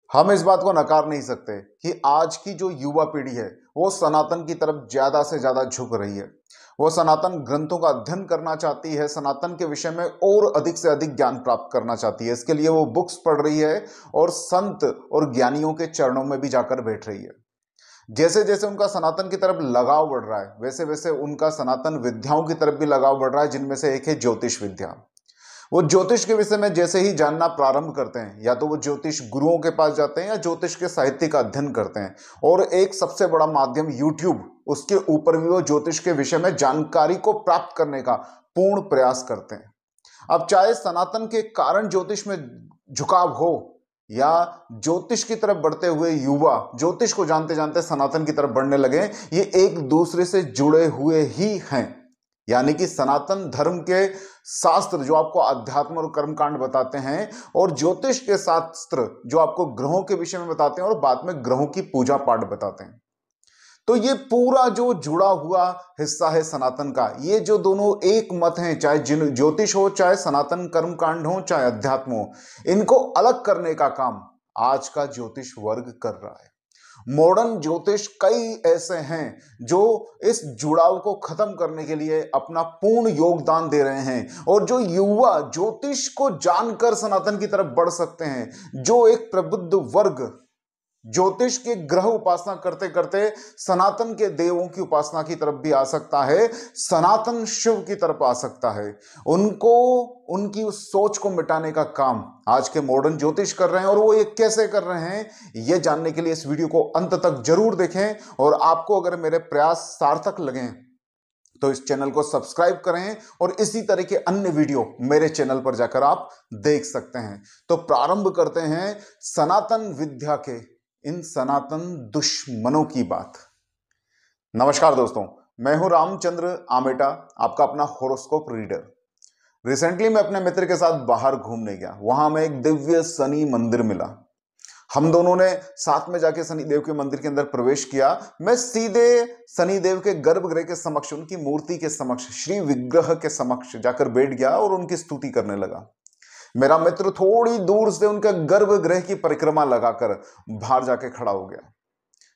हम इस बात को नकार नहीं सकते कि आज की जो युवा पीढ़ी है वो सनातन की तरफ ज्यादा से ज्यादा झुक रही है। वो सनातन ग्रंथों का अध्ययन करना चाहती है, सनातन के विषय में और अधिक से अधिक ज्ञान प्राप्त करना चाहती है। इसके लिए वो बुक्स पढ़ रही है और संत और ज्ञानियों के चरणों में भी जाकर बैठ रही है। जैसे जैसे उनका सनातन की तरफ लगाव बढ़ रहा है, वैसे वैसे उनका सनातन विद्याओं की तरफ भी लगाव बढ़ रहा है, जिनमें से एक है ज्योतिष विद्या। वो ज्योतिष के विषय में जैसे ही जानना प्रारंभ करते हैं, या तो वो ज्योतिष गुरुओं के पास जाते हैं या ज्योतिष के साहित्य का अध्ययन करते हैं। और एक सबसे बड़ा माध्यम यूट्यूब, उसके ऊपर भी वो ज्योतिष के विषय में जानकारी को प्राप्त करने का पूर्ण प्रयास करते हैं। अब चाहे सनातन के कारण ज्योतिष में झुकाव हो, या ज्योतिष की तरफ बढ़ते हुए युवा ज्योतिष को जानते जानते सनातन की तरफ बढ़ने लगे, ये एक दूसरे से जुड़े हुए ही हैं। यानी कि सनातन धर्म के शास्त्र जो आपको अध्यात्म और कर्मकांड बताते हैं, और ज्योतिष के शास्त्र जो आपको ग्रहों के विषय में बताते हैं और बाद में ग्रहों की पूजा पाठ बताते हैं। तो ये पूरा जो जुड़ा हुआ हिस्सा है सनातन का, ये जो दोनों एक मत हैं, चाहे जिन ज्योतिष हो, चाहे सनातन कर्मकांड हो, चाहे अध्यात्म हो, इनको अलग करने का काम आज का ज्योतिष वर्ग कर रहा है। मॉडर्न ज्योतिष कई ऐसे हैं जो इस जुड़ाव को खत्म करने के लिए अपना पूर्ण योगदान दे रहे हैं, और जो युवा ज्योतिष को जानकर सनातन की तरफ बढ़ सकते हैं, जो एक प्रबुद्ध वर्ग ज्योतिष के ग्रह उपासना करते करते सनातन के देवों की उपासना की तरफ भी आ सकता है, सनातन शिव की तरफ आ सकता है, उनको उनकी उस सोच को मिटाने का काम आज के मॉडर्न ज्योतिष कर रहे हैं। और वो ये कैसे कर रहे हैं, ये जानने के लिए इस वीडियो को अंत तक जरूर देखें। और आपको अगर मेरे प्रयास सार्थक लगें तो इस चैनल को सब्सक्राइब करें, और इसी तरह के अन्य वीडियो मेरे चैनल पर जाकर आप देख सकते हैं। तो प्रारंभ करते हैं सनातन विद्या के इन सनातन दुश्मनों की बात। नमस्कार दोस्तों, मैं हूं रामचंद्र आमेटा, आपका अपना होरोस्कोप रीडर। रिसेंटली मैं अपने मित्र के साथ बाहर घूमने गया। वहां में एक दिव्य शनि मंदिर मिला। हम दोनों ने साथ में जाके शनिदेव के मंदिर के अंदर प्रवेश किया। मैं सीधे शनिदेव के गर्भगृह के समक्ष, उनकी मूर्ति के समक्ष, श्री विग्रह के समक्ष जाकर बैठ गया और उनकी स्तुति करने लगा। मेरा मित्र थोड़ी दूर से उनके गर्भगृह की परिक्रमा लगाकर बाहर जाके खड़ा हो गया।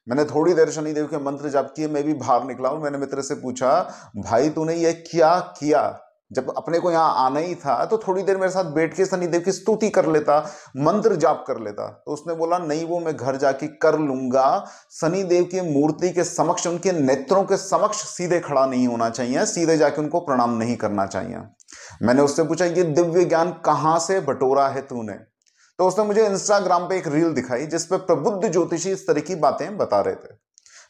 मैंने थोड़ी देर शनिदेव के मंत्र जाप किए, मैं भी बाहर निकला और मैंने मित्र से पूछा, भाई तूने ये क्या किया? जब अपने को यहाँ आना ही था तो थोड़ी देर मेरे साथ बैठ के शनिदेव की स्तुति कर लेता, मंत्र जाप कर लेता। तो उसने बोला, नहीं वो मैं घर जाके कर लूंगा। शनिदेव की मूर्ति के समक्ष, उनके नेत्रों के समक्ष सीधे खड़ा नहीं होना चाहिए, सीधे जाके उनको प्रणाम नहीं करना चाहिए। मैंने उससे पूछा, ये दिव्य ज्ञान कहां से बटोरा है तूने? तो उसने मुझे इंस्टाग्राम पे एक रील दिखाई जिसपे प्रबुद्ध ज्योतिषी इस तरह की बातें बता रहे थे।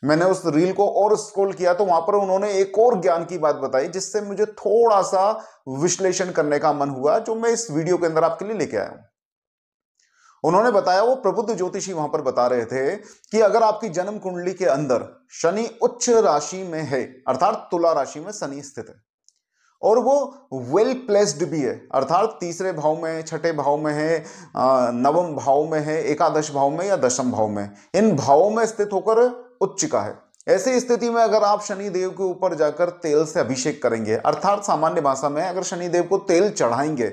मैंने उस रील को और स्क्रॉल किया तो वहां पर उन्होंने एक और ज्ञान की बात बताई, जिससे मुझे थोड़ा सा विश्लेषण करने का मन हुआ, जो मैं इस वीडियो के अंदर आपके लिए लेके आया हूं। उन्होंने बताया, वो प्रबुद्ध ज्योतिषी वहां पर बता रहे थे कि अगर आपकी जन्म कुंडली के अंदर शनि उच्च राशि में है, अर्थात तुला राशि में शनि स्थित है, और वो वेल प्लेस्ड भी है, अर्थात तीसरे भाव में, छठे भाव में है, नवम भाव में है, एकादश भाव में या दशम भाव में, इन भावों में स्थित होकर उच्च का है। ऐसी स्थिति में अगर आप शनि देव के ऊपर जाकर तेल से अभिषेक करेंगे, अर्थात सामान्य भाषा में अगर शनि देव को तेल चढ़ाएंगे,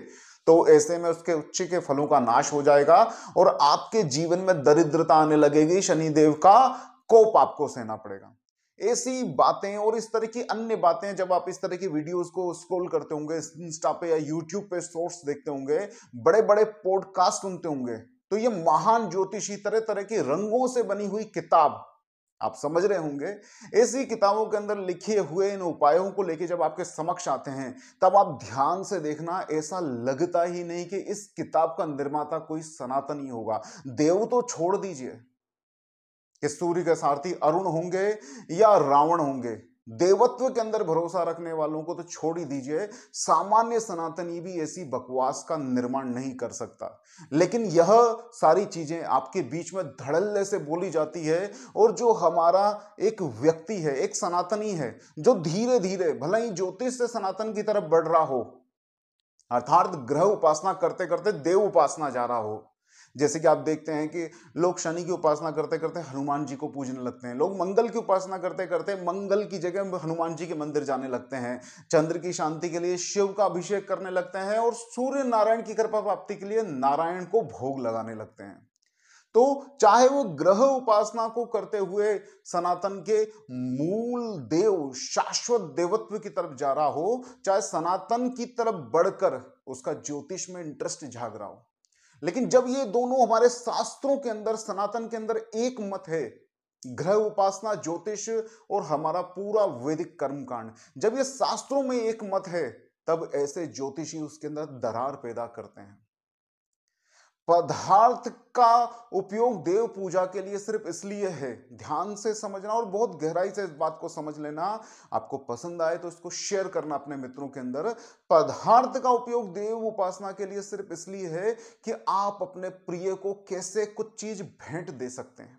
तो ऐसे में उसके उच्च के फलों का नाश हो जाएगा और आपके जीवन में दरिद्रता आने लगेगी। शनि देव का कोप आपको सहना पड़ेगा। ऐसी बातें और इस तरह की अन्य बातें जब आप इस तरह की वीडियोस को स्क्रॉल करते होंगे, इंस्टा पे या यूट्यूब पे शॉर्ट्स देखते होंगे, बड़े बड़े पॉडकास्ट सुनते होंगे, तो ये महान ज्योतिषी तरह तरह की रंगों से बनी हुई किताब आप समझ रहे होंगे, ऐसी किताबों के अंदर लिखे हुए इन उपायों को लेके जब आपके समक्ष आते हैं, तब आप ध्यान से देखना, ऐसा लगता ही नहीं कि इस किताब का निर्माता कोई सनातन ही होगा। देव तो छोड़ दीजिए कि सूर्य के सारथी अरुण होंगे या रावण होंगे, देवत्व के अंदर भरोसा रखने वालों को तो छोड़ ही दीजिए, सामान्य सनातनी भी ऐसी बकवास का निर्माण नहीं कर सकता। लेकिन यह सारी चीजें आपके बीच में धड़ल्ले से बोली जाती है, और जो हमारा एक व्यक्ति है, एक सनातनी है, जो धीरे धीरे भले ही ज्योतिष से सनातन की तरफ बढ़ रहा हो, अर्थात ग्रह उपासना करते करते देव उपासना जा रहा हो। जैसे कि आप देखते हैं कि लोग शनि की उपासना करते करते हनुमान जी को पूजने लगते हैं, लोग मंगल की उपासना करते करते मंगल की जगह हनुमान जी के मंदिर जाने लगते हैं, चंद्र की शांति के लिए शिव का अभिषेक करने लगते हैं, और सूर्य नारायण की कृपा प्राप्ति के लिए नारायण को भोग लगाने लगते हैं। तो चाहे वो ग्रह उपासना को करते हुए सनातन के मूल देव शाश्वत देवत्व की तरफ जा रहा हो, चाहे सनातन की तरफ बढ़कर उसका ज्योतिष में इंटरेस्ट जाग रहा हो, लेकिन जब ये दोनों हमारे शास्त्रों के अंदर सनातन के अंदर एक मत है, ग्रह उपासना ज्योतिष और हमारा पूरा वैदिक कर्मकांड, जब ये शास्त्रों में एक मत है, तब ऐसे ज्योतिषी उसके अंदर दरार पैदा करते हैं। पदार्थ का उपयोग देव पूजा के लिए सिर्फ इसलिए है, ध्यान से समझना और बहुत गहराई से इस बात को समझ लेना। आपको पसंद आए तो इसको शेयर करना अपने मित्रों के अंदर। पदार्थ का उपयोग देव उपासना के लिए सिर्फ इसलिए है कि आप अपने प्रिय को कैसे कुछ चीज भेंट दे सकते हैं।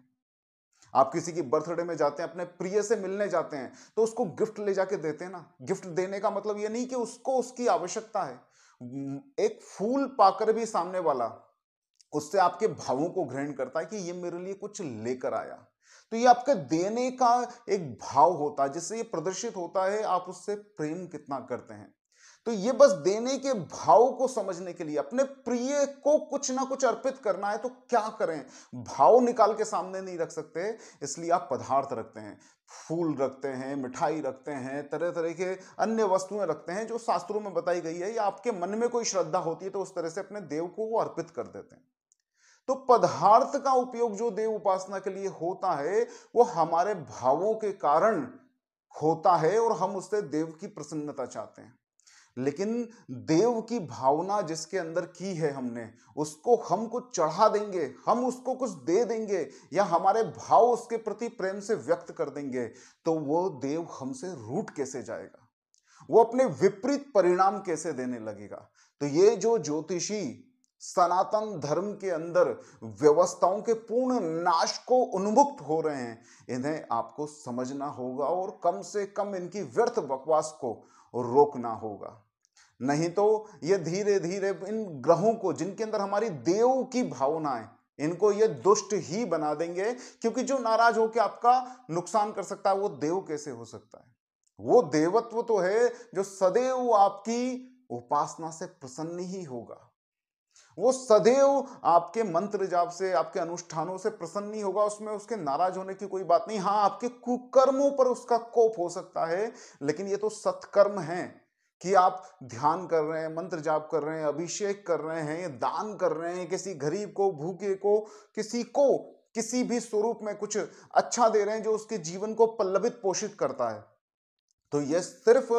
आप किसी की बर्थडे में जाते हैं, अपने प्रिय से मिलने जाते हैं, तो उसको गिफ्ट ले जाके देते हैं ना। गिफ्ट देने का मतलब ये नहीं कि उसको उसकी आवश्यकता है। एक फूल पाकर भी सामने वाला उससे आपके भावों को ग्रहण करता है कि ये मेरे लिए कुछ लेकर आया, तो ये आपके देने का एक भाव होता है, जिससे ये प्रदर्शित होता है आप उससे प्रेम कितना करते हैं। तो ये बस देने के भाव को समझने के लिए, अपने प्रिय को कुछ ना कुछ अर्पित करना है तो क्या करें, भाव निकाल के सामने नहीं रख सकते, इसलिए आप पदार्थ रखते हैं, फूल रखते हैं, मिठाई रखते हैं, तरह तरह के अन्य वस्तुएं रखते हैं जो शास्त्रों में बताई गई है, या आपके मन में कोई श्रद्धा होती है तो उस तरह से अपने देव को वो अर्पित कर देते हैं। तो पदार्थ का उपयोग जो देव उपासना के लिए होता है, वो हमारे भावों के कारण होता है और हम उससे देव की प्रसन्नता चाहते हैं। लेकिन देव की भावना जिसके अंदर की है हमने, उसको हम कुछ चढ़ा देंगे, हम उसको कुछ दे देंगे, या हमारे भाव उसके प्रति प्रेम से व्यक्त कर देंगे, तो वो देव हमसे रूठ कैसे जाएगा, वो अपने विपरीत परिणाम कैसे देने लगेगा। तो ये जो ज्योतिषी सनातन धर्म के अंदर व्यवस्थाओं के पूर्ण नाश को उन्मुक्त हो रहे हैं, इन्हें आपको समझना होगा और कम से कम इनकी व्यर्थ बकवास को रोकना होगा। नहीं तो ये धीरे धीरे इन ग्रहों को, जिनके अंदर हमारी देव की भावनाएं, इनको ये दुष्ट ही बना देंगे, क्योंकि जो नाराज होकर आपका नुकसान कर सकता है वो देव कैसे हो सकता है। वो देवत्व तो है जो सदैव आपकी उपासना से प्रसन्न ही होगा, वो सदैव आपके मंत्र जाप से, आपके अनुष्ठानों से प्रसन्न नहीं होगा, उसमें उसके नाराज होने की कोई बात नहीं। हाँ, आपके कुकर्मों पर उसका कोप हो सकता है, लेकिन ये तो सत्कर्म है कि आप ध्यान कर रहे हैं, मंत्र जाप कर रहे हैं, अभिषेक कर रहे हैं, दान कर रहे हैं, किसी गरीब को, भूखे को, किसी को किसी भी स्वरूप में कुछ अच्छा दे रहे हैं जो उसके जीवन को पल्लवित पोषित करता है, तो यह सिर्फ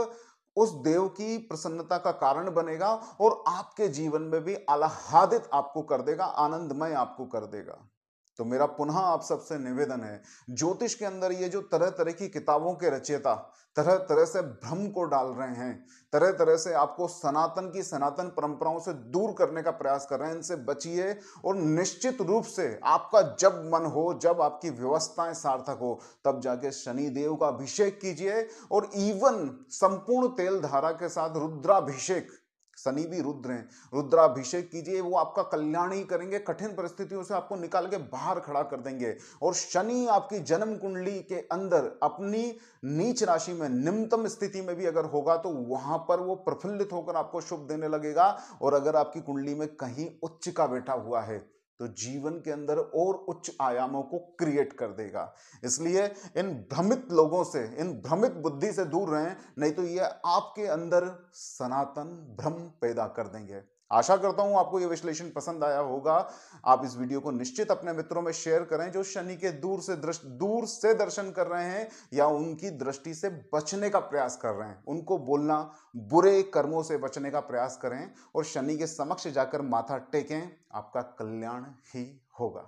उस देव की प्रसन्नता का कारण बनेगा और आपके जीवन में भी आह्लादित आपको कर देगा, आनंदमय आपको कर देगा। तो मेरा पुनः आप सबसे निवेदन है, ज्योतिष के अंदर ये जो तरह तरह की किताबों के रचयिता तरह तरह से भ्रम को डाल रहे हैं, तरह तरह से आपको सनातन परंपराओं से दूर करने का प्रयास कर रहे हैं, इनसे बचिए। और निश्चित रूप से आपका जब मन हो, जब आपकी व्यवस्थाएं सार्थक हो, तब जाके शनि देव का अभिषेक कीजिए, और इवन संपूर्ण तेल धारा के साथ रुद्राभिषेक, शनि भी रुद्र हैं, रुद्राभिषेक कीजिए, वो आपका कल्याण ही करेंगे, कठिन परिस्थितियों से आपको निकाल के बाहर खड़ा कर देंगे। और शनि आपकी जन्म कुंडली के अंदर अपनी नीच राशि में निम्नतम स्थिति में भी अगर होगा तो वहां पर वो प्रफुल्लित होकर आपको शुभ देने लगेगा। और अगर आपकी कुंडली में कहीं उच्च का बैठा हुआ है तो जीवन के अंदर और उच्च आयामों को क्रिएट कर देगा। इसलिए इन भ्रमित लोगों से, इन भ्रमित बुद्धि से दूर रहें, नहीं तो ये आपके अंदर सनातन भ्रम पैदा कर देंगे। आशा करता हूं आपको यह विश्लेषण पसंद आया होगा। आप इस वीडियो को निश्चित अपने मित्रों में शेयर करें जो शनि के दूर से दर्शन कर रहे हैं या उनकी दृष्टि से बचने का प्रयास कर रहे हैं। उनको बोलना, बुरे कर्मों से बचने का प्रयास करें और शनि के समक्ष जाकर माथा टेकें, आपका कल्याण ही होगा।